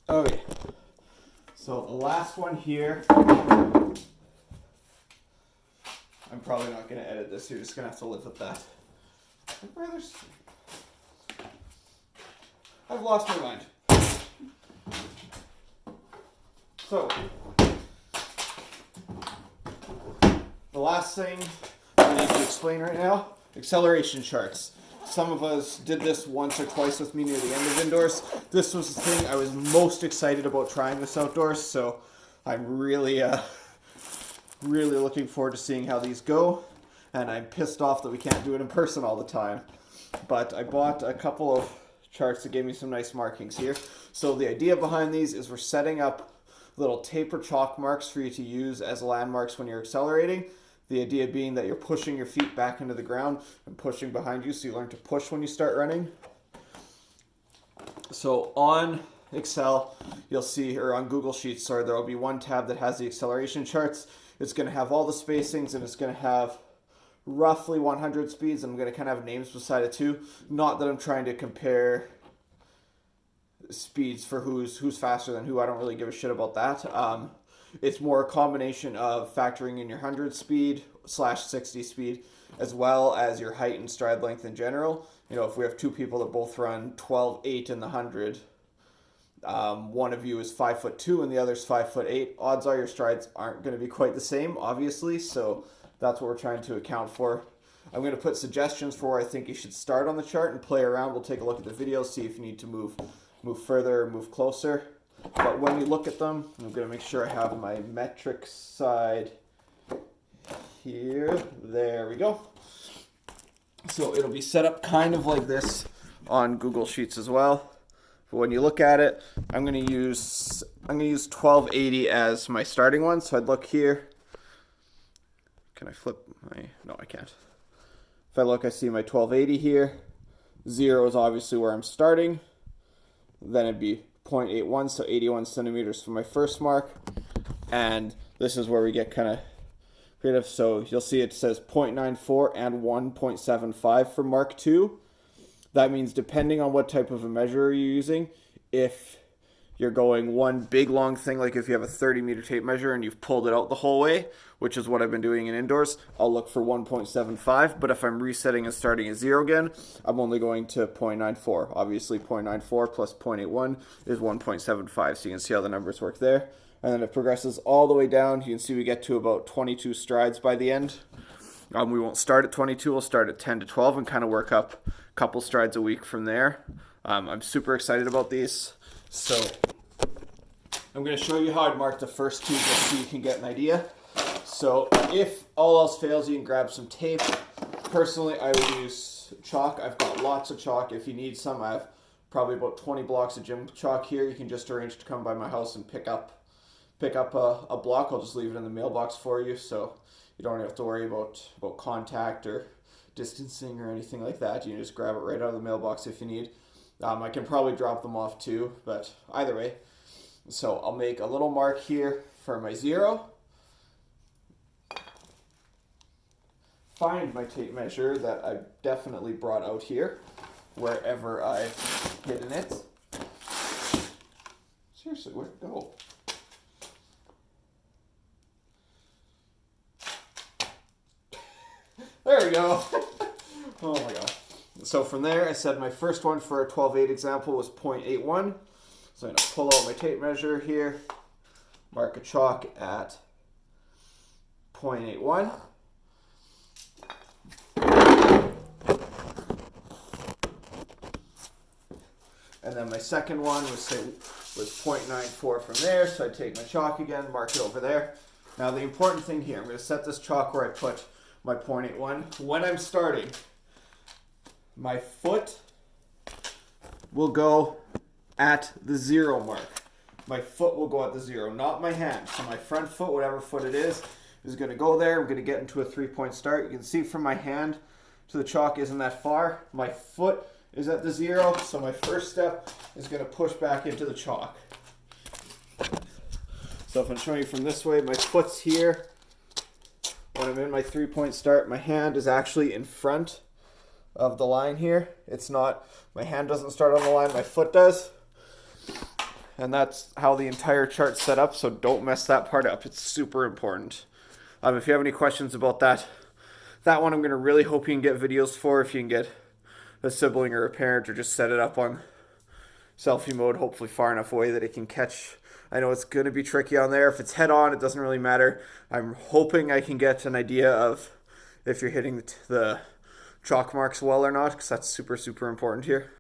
Okay, so the last one here, I'm probably not going to edit this, you're just going to have to live with that. I've lost my mind. So, the last thing I need to explain right now, acceleration charts. Some of us did this once or twice with me near the end of indoors. This was the thing I was most excited about trying this outdoors, so I'm really looking forward to seeing how these go. And I'm pissed off that we can't do it in person all the time. But I bought a couple of charts that gave me some nice markings here. So the idea behind these is we're setting up little taper chalk marks for you to use as landmarks when you're accelerating. The idea being that you're pushing your feet back into the ground and pushing behind you, so you learn to push when you start running. So on Excel, you'll see, or on Google Sheets, sorry, there will be one tab that has the acceleration charts. It's going to have all the spacings, and it's going to have roughly 100 speeds. I'm going to kind of have names beside it too. Not that I'm trying to compare speeds for who's faster than who. I don't really give a shit about that. It's more a combination of factoring in your 100 speed / 60 speed, as well as your height and stride length in general. You know, if we have two people that both run 12.8 in the 100, one of you is 5'2" and the other's 5'8", odds are your strides aren't going to be quite the same, obviously. So that's what we're trying to account for. I'm going to put suggestions for where I think you should start on the chart and play around. We'll take a look at the video, see if you need to move further or move closer. But when you look at them, I'm going to make sure I have my metric side here. There we go. So it'll be set up kind of like this on Google Sheets as well. But when you look at it, I'm going to use 1280 as my starting one. So I'd look here. Can I flip my? No, I can't. If I look, I see my 1280 here. 0 is obviously where I'm starting. Then it'd be 0.81, so 81 centimeters for my first mark. And this is where we get kind of creative. So you'll see it says 0.94 and 1.75 for Mark 2. That means depending on what type of a measure you're using, if you're going one big long thing, like if you have a 30-meter tape measure and you've pulled it out the whole way, which is what I've been doing in indoors, I'll look for 1.75. But if I'm resetting and starting at 0 again, I'm only going to 0.94. Obviously, 0.94 plus 0.81 is 1.75. So you can see how the numbers work there. And then it progresses all the way down. You can see we get to about 22 strides by the end. We won't start at 22. We'll start at 10 to 12 and kind of work up a couple strides a week from there. I'm super excited about these. So I'm going to show you how I'd mark the first two just so you can get an idea. So if all else fails, you can grab some tape. Personally, I would use chalk. I've got lots of chalk. If you need some, I have probably about 20 blocks of gym chalk here. You can just arrange to come by my house and pick up a block. I'll just leave it in the mailbox for you, so you don't have to worry about contact or distancing or anything like that. You can just grab it right out of the mailbox if you need. I can probably drop them off too, but either way. So I'll make a little mark here for my 0. Find my tape measure that I definitely brought out here, wherever I've hidden it. Seriously, where'd it go? There we go. Oh my god. So from there, I said my first one for a 12.8 example was 0.81. So I'm going to pull out my tape measure here, mark a chalk at 0.81. And then my second one was 0.94 from there. So I take my chalk again, mark it over there. Now the important thing here, I'm going to set this chalk where I put my 0.81. When I'm starting, my foot will go at the 0 mark. My foot will go at the 0, not my hand. So my front foot, whatever foot it is going to go there. I'm going to get into a 3-point start. You can see from my hand to the chalk isn't that far. My foot is at the 0, so my first step is going to push back into the chalk. So if I'm showing you from this way, my foot's here. When I'm in my 3-point start, my hand is actually in front of the line here. It's not, my hand doesn't start on the line, my foot does. And that's how the entire chart's set up, so don't mess that part up. It's super important. If you have any questions about that one I'm going to really hope you can get videos for if you can get a sibling or a parent, or just set it up on selfie mode, hopefully far enough away that it can catch. I know it's going to be tricky on there. If it's head on, it doesn't really matter. I'm hoping I can get an idea of if you're hitting the chalk marks well or not, because that's super, super important here.